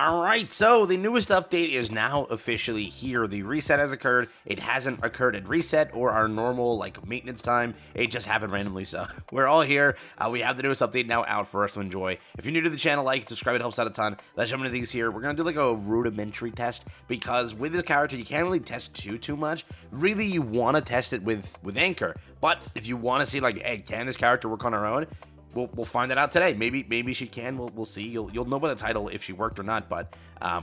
Alright, so the newest update is now officially here. The reset has occurred. It hasn't occurred at reset or our normal, maintenance time. It just happened randomly, so we're all here. We have the newest update now out for us to enjoy. If you're new to the channel, like, subscribe, it helps out a ton. Let's jump into things here. We're going to do, a rudimentary test, because with this character, you can't really test too much. Really, you want to test it with Anchor, but if you want to see, hey, can this character work on her own? We'll find that out today. Maybe she can. We'll see. You'll know by the title if she worked or not. But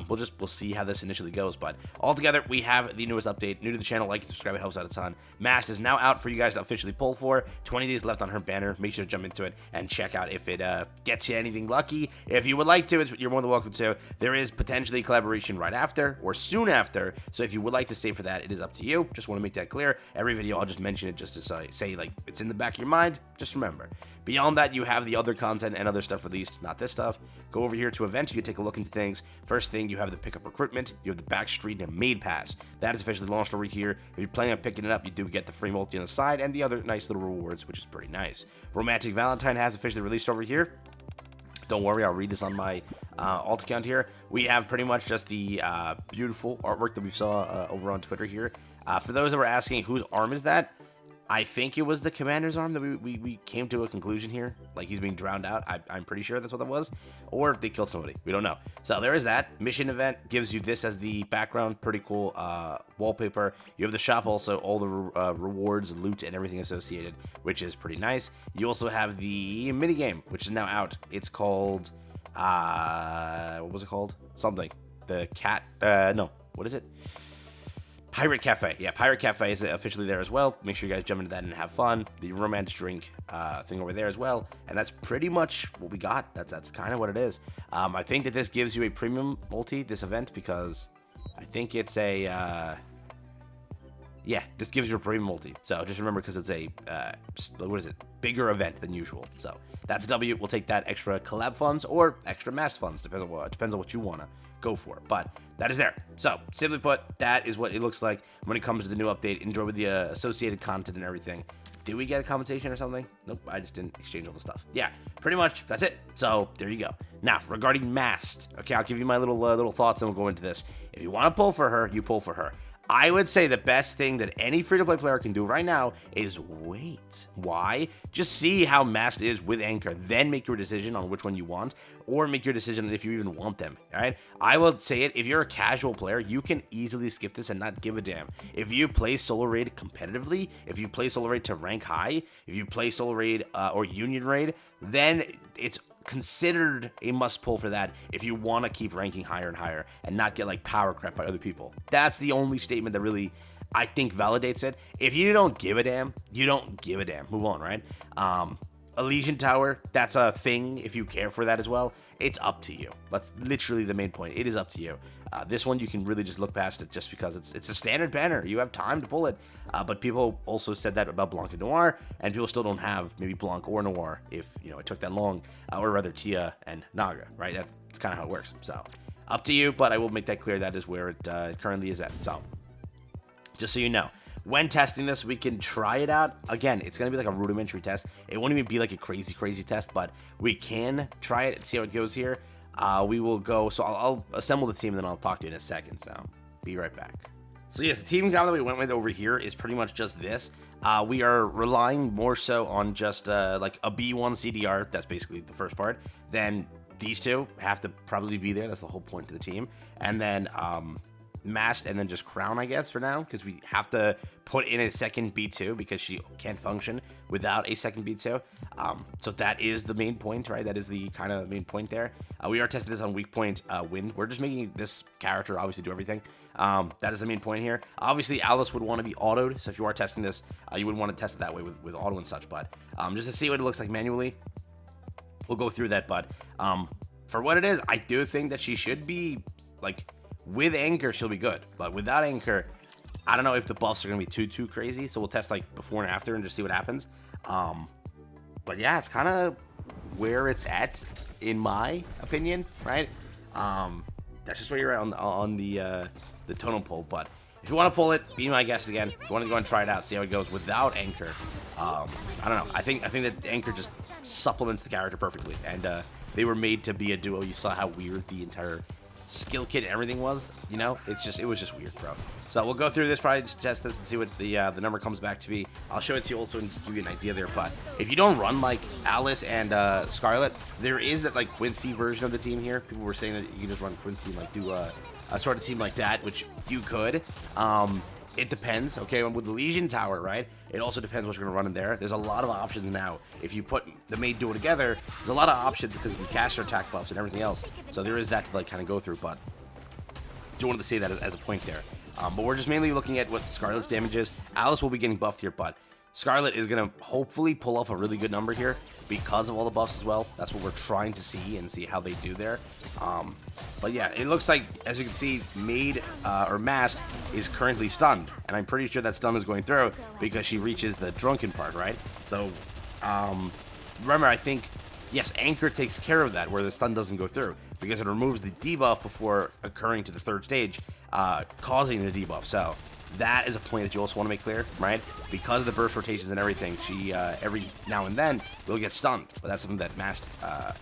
we'll see how this initially goes. But altogether, we have the newest update. New to the channel, like and subscribe. It helps out a ton. Mast is now out for you guys to officially pull for. 20 days left on her banner. Make sure to jump into it and check out if it gets you anything lucky. If you would like to, you're more than welcome to. There is potentially collaboration right after or soon after. So if you would like to stay for that, it is up to you. Just want to make that clear. Every video, I'll just mention it just to say it's in the back of your mind. Just remember. Beyond that, you have the other content and other stuff released, not this stuff. Go over here to events, you can take a look into things. First thing, you have the pickup recruitment, you have the backstreet and maid pass. That is officially launched over here. If you're planning on picking it up, you do get the free multi on the side and the other nice little rewards, which is pretty nice. Romantic Valentine has officially released over here. Don't worry, I'll read this on my alt account here. We have pretty much just the beautiful artwork that we saw over on Twitter here. For those that were asking, whose arm is that? I think it was the commander's arm that we came to a conclusion here. Like, he's being drowned out. I'm pretty sure that's what that was. Or they killed somebody. We don't know. So there is that. Mission event gives you this as the background. Pretty cool wallpaper. You have the shop also. All the rewards, loot, and everything associated, which is pretty nice. You also have the minigame, which is now out. It's called... what was it called? Something. The cat... no. What is it? Pirate Cafe. Yeah, Pirate Cafe is officially there as well. Make sure you guys jump into that and have fun. The romance drink thing over there as well. And that's pretty much what we got. That's kind of what it is. I think that this gives you a premium multi, this event, because I think it's a... yeah, this gives you a premium multi. So just remember, because it's a, what is it? Bigger event than usual. So that's a W. We'll take that extra collab funds or extra Mast funds. Depends on what you want to go for. But that is there. So simply put, that is what it looks like when it comes to the new update. Enjoy with the associated content and everything. Did we get a compensation or something? Nope, I just didn't exchange all the stuff. Yeah, pretty much, that's it. So, there you go. Now, regarding Mast, okay, I'll give you my little thoughts and we'll go into this. If you want to pull for her, you pull for her. I would say the best thing that any free-to-play player can do right now is wait. Why? Just see how Mast is with Anchor, then make your decision on which one you want, or make your decision if you even want them, all right? I will say it, if you're a casual player, you can easily skip this and not give a damn. If you play solo raid competitively, if you play solo raid to rank high, if you play solo raid or union raid, then it's considered a must pull for that if you want to keep ranking higher and higher and not get power crept by other people. That's the only statement that really I think validates it. If you don't give a damn, you don't give a damn. Move on, right? Elysian Tower, that's a thing if you care for that as well. It's up to you. That's literally the main point. It is up to you. This one, you can really just look past it just because it's a standard banner. You have time to pull it. But people also said that about Blanc and Noir, and people still don't have maybe Blanc or Noir if, it took that long, or rather Tia and Naga, right? That's kind of how it works. So, up to you, but I will make that clear. That is where it currently is at. So, just so you know. When testing this, we can try it out. Again, it's going to be like a rudimentary test. It won't even be like a crazy test, but we can try it and see how it goes here. We will go, so I'll assemble the team and then I'll talk to you in a second, so be right back. So yes, the team comp that we went with over here is pretty much just this. We are relying more so on just like a B1 CDR, that's basically the first part. Then these two have to probably be there, that's the whole point of the team. And then Mast and then just Crown, I guess, for now, because we have to put in a second B2 because she can't function without a second B2. So that is the main point, right? That is the kind of main point there. We are testing this on weak point wind. We're just making this character obviously do everything. That is the main point here. Obviously, Alice would want to be autoed, so if you are testing this, you would want to test it that way with auto and such. But just to see what it looks like manually, we'll go through that. But for what it is, I do think that she should be like... With Anchor, she'll be good, but without Anchor, I don't know if the buffs are going to be too crazy, so we'll test before and after and just see what happens. But yeah, it's kind of where it's at, in my opinion, right? That's just where you're at on the totem pole, but if you want to pull it, be my guest again. If you want to go and try it out, see how it goes without Anchor, I don't know. I think that Anchor just supplements the character perfectly, and they were made to be a duo. You saw how weird the entire skill kit and everything was, you know, it was just weird, bro. So we'll go through this, probably just test this and see what the number comes back to be. I'll show it to you also and just give you an idea there. But if you don't run like Alice and Scarlet, there is that like Quincy version of the team here. People were saying that you can just run Quincy and like do a sort of team like that, which you could. It depends, okay? With the Legion Tower, right? It also depends what you're gonna run in there. There's a lot of options now. If you put the main duo together, there's a lot of options because of the caster attack buffs and everything else. So there is that to like kind of go through, but just wanted to say that as a point there. But we're just mainly looking at what Scarlet's damage is. Alice will be getting buffed here, but Scarlet is going to hopefully pull off a really good number here because of all the buffs as well. That's what we're trying to see and see how they do there. But yeah, it looks like, as you can see, Mast is currently stunned. And I'm pretty sure that stun is going through because she reaches the drunken part, right? So, remember, I think, yes, Anchor takes care of that where the stun doesn't go through because it removes the debuff before occurring to the third stage, causing the debuff. So that is a point that you also want to make clear, right? Because of the burst rotations and everything, she every now and then will get stunned, but that's something that Mast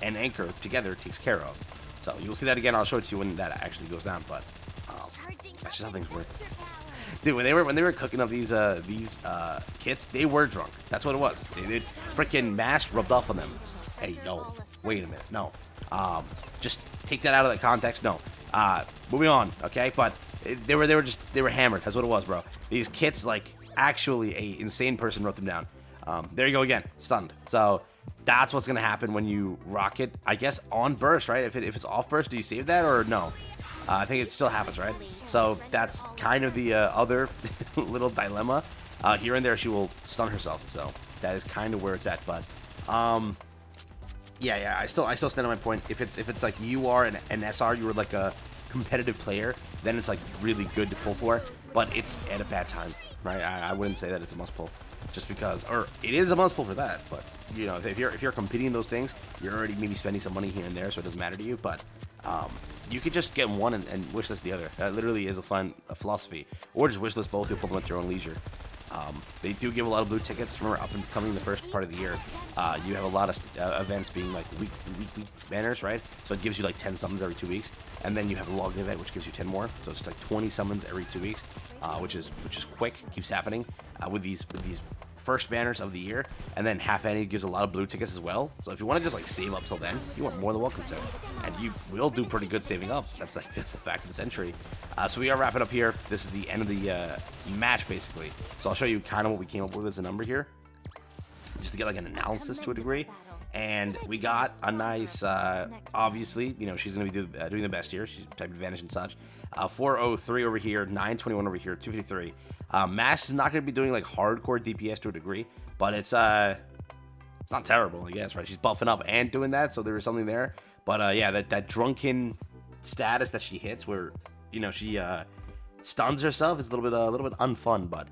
and Anchor together takes care of. So you'll see that again. I'll show it to you when that actually goes down, but that's just how things work. Dude, when they were cooking up these kits, they were drunk. That's what it was. Freaking Mast rubbed off on them. Hey, no, wait a minute, no. Just take that out of that context. No. Moving on, okay? But they were hammered. That's what it was, bro. These kits, like, actually, a insane person wrote them down. There you go again, stunned. So that's what's gonna happen when you rock it. I guess on burst, right? If it's off burst, do you save that or no? I think it still happens, right? So that's kind of the other little dilemma. Here and there, she will stun herself. So that is kind of where it's at. But yeah, I still stand on my point. If it's like you are an SR, you were like a competitive player, then it's like really good to pull for. But it's at a bad time, right? I wouldn't say that it's a must pull, just because, or it is a must pull for that. But you know, if you're competing in those things, you're already maybe spending some money here and there, so it doesn't matter to you. But you could just get one and wishlist the other. That literally is a fun philosophy, or just wishlist both. You'll pull them at your own leisure. They do give a lot of blue tickets. Remember, up and coming the first part of the year, you have a lot of events being like week banners, right? So it gives you like 10 summons every 2 weeks, and then you have a logged event which gives you 10 more. So it's like 20 summons every 2 weeks, which is quick. Keeps happening with these first banners of the year, and then half any gives a lot of blue tickets as well. So if you want to just like save up till then, you are more than welcome to, and you will do pretty good saving up. That's the fact of the century. So we are wrapping up here. This is the end of the match basically. So I'll show you kind of what we came up with as a number here, just to get like an analysis to a degree. And we got a nice, obviously, you know, she's going to be doing the best here. She's type advantage and such. 403 over here, 921 over here, 253. Mast is not going to be doing like hardcore DPS to a degree, but it's not terrible, I guess, right? She's buffing up and doing that, so there is something there. But yeah, that drunken status that she hits, where you know she stuns herself, is a little bit unfun, but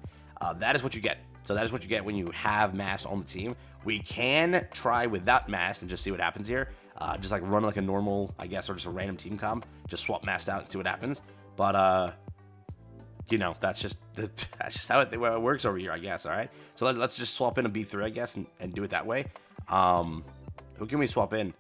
that is what you get. So that is what you get when you have Mast on the team. We can try without Mast and just see what happens here. Just like run like a normal, I guess, or just a random team comp. Just swap Mast out and see what happens. But you know, that's just how it works over here, I guess. All right. So let's just swap in a B3, I guess, and do it that way. Who can we swap in?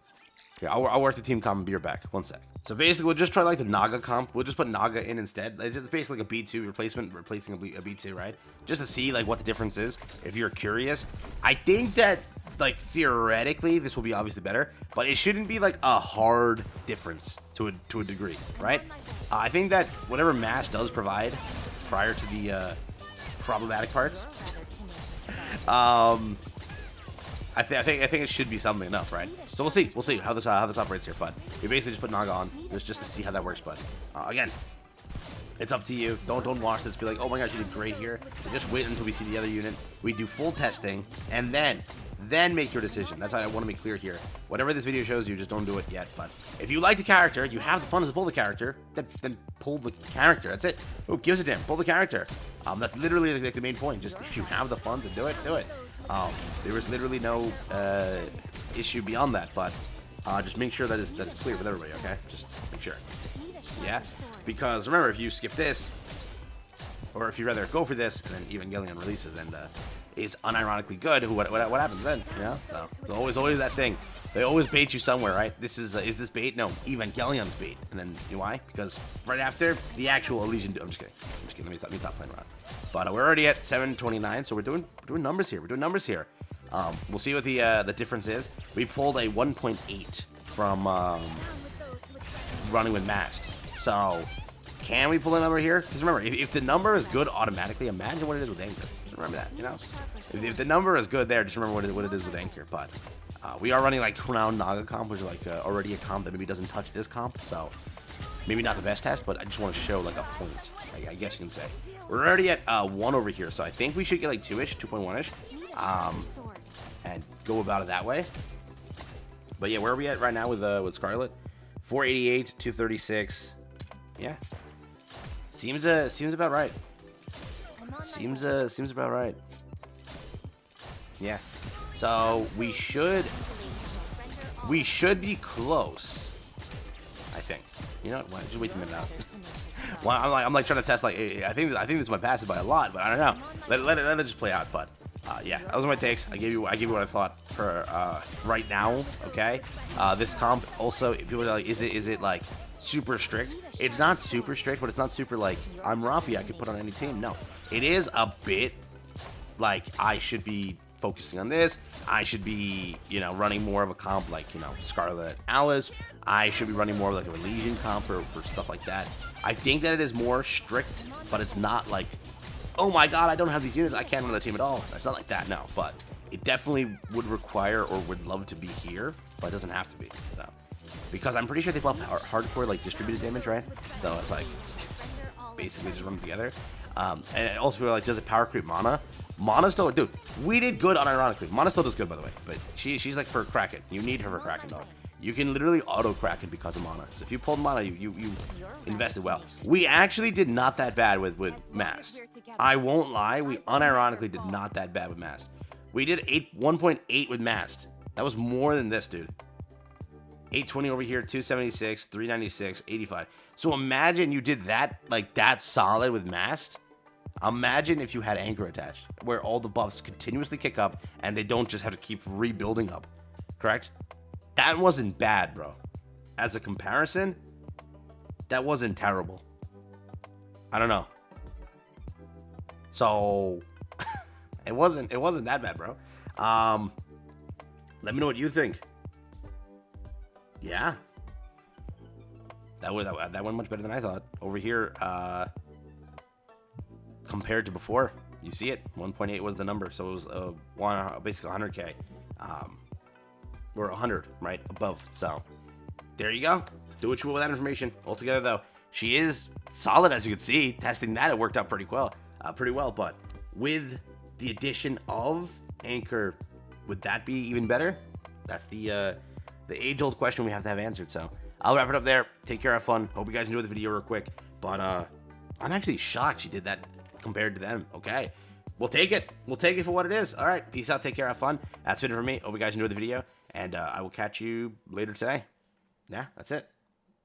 Here, I'll work the team comp and be right back. One sec. So basically, we'll just try like the Naga comp. We'll just put Naga in instead. It's basically like a B2 replacement, replacing a B2, right? Just to see like what the difference is, if you're curious. I think that like theoretically this will be obviously better, but it shouldn't be like a hard difference to a degree, right? I think that whatever Mast does provide prior to the problematic parts, I think it should be something enough, right? So we'll see how this operates here. But we basically just put Naga on just to see how that works. But again, it's up to you. Don't watch this. Be like, oh my gosh, you did great here. So just wait until we see the other unit. We do full testing, and then make your decision. That's how I want to make clear here. Whatever this video shows you, just don't do it yet. But if you like the character, you have the funds to pull the character, then pull the character. That's it. Who gives a damn? Pull the character. That's literally like the main point. Just if you have the funds to do it, do it. There was literally no issue beyond that, but just make sure that's clear with everybody, okay? Just make sure. Yeah? Because remember, if you skip this, or if you rather go for this, and then Evangelion releases and is unironically good, what happens then? Yeah? So always that thing. They always bait you somewhere, right? Is this bait? No, Evangelion's bait. And then, you know why? Because right after, the actual Elysian... I'm just kidding. Let me stop playing around. But we're already at 729, so we're doing numbers here. We'll see what the difference is. We pulled a 1.8 from running with Mast. So, can we pull a number here? Just remember, if the number is good automatically, imagine what it is with Anchor. Just remember that, you know? If the number is good there, just remember what it is with Anchor. But we are running like Crown Naga comp, which is like already a comp that maybe doesn't touch this comp. So, maybe not the best test, but I just want to show like a point, I guess you can say. We're already at 1 over here, so I think we should get like 2-ish, 2.1-ish. And go about it that way. But yeah, where are we at right now with Scarlet? 488, 236. Yeah. Seems about right. Seems about right. Yeah. So we should be close. I think. You know what? Just wait a minute out. Well, I'm like trying to test. Like, I think this might pass it by a lot, but I don't know. Let it just play out. But yeah, that was my takes. I gave you what I thought for right now. Okay. This comp also, people are like, is it like super strict? It's not super strict, but it's not super like I'm Rafi. I could put on any team. No, it is a bit like I should be focusing on this. I should be, running more of a comp like, Scarlet Alice. I should be running more of like a Elysian comp for stuff like that. I think that it is more strict, but it's not like, oh my god, I don't have these units, I can't run the team at all. It's not like that, no. But it definitely would require or would love to be here, but it doesn't have to be. So, because I'm pretty sure they buff hardcore like distributed damage, right? So it's like basically just run them together. And also people are like, does it power creep mana? Mana still, dude, we did good unironically. Mana still does good, by the way, but she's like for Kraken. You need her for Kraken though. You can literally auto Kraken because of mana. So if you pulled mana, you invested well. We actually did not that bad with Mast. I won't lie, we unironically did not that bad with Mast. We did 1.8 with Mast. That was more than this, dude. 820 over here, 276, 396, 85. So imagine you did that, like that solid with Mast. Imagine if you had Anchor attached, where all the buffs continuously kick up and they don't just have to keep rebuilding up. Correct? That wasn't bad, bro. As a comparison, that wasn't terrible. I don't know. So it wasn't that bad, bro. Let me know what you think. Yeah. That went much better than I thought. Over here, compared to before, you see it. 1.8 was the number, so it was basically 100k. We're 100 right above. So there you go. Do what you will with that information. Altogether, though, she is solid, as you can see. Testing that, it worked out pretty well. But with the addition of Anchor, would that be even better? That's the age-old question we have to have answered. So I'll wrap it up there. Take care, have fun. Hope you guys enjoyed the video real quick. But I'm actually shocked she did that compared to them. Okay, we'll take it. We'll take it for what it is. All right, peace out. Take care, have fun. That's been it for me. Hope you guys enjoyed the video, and I will catch you later today. Yeah, that's it.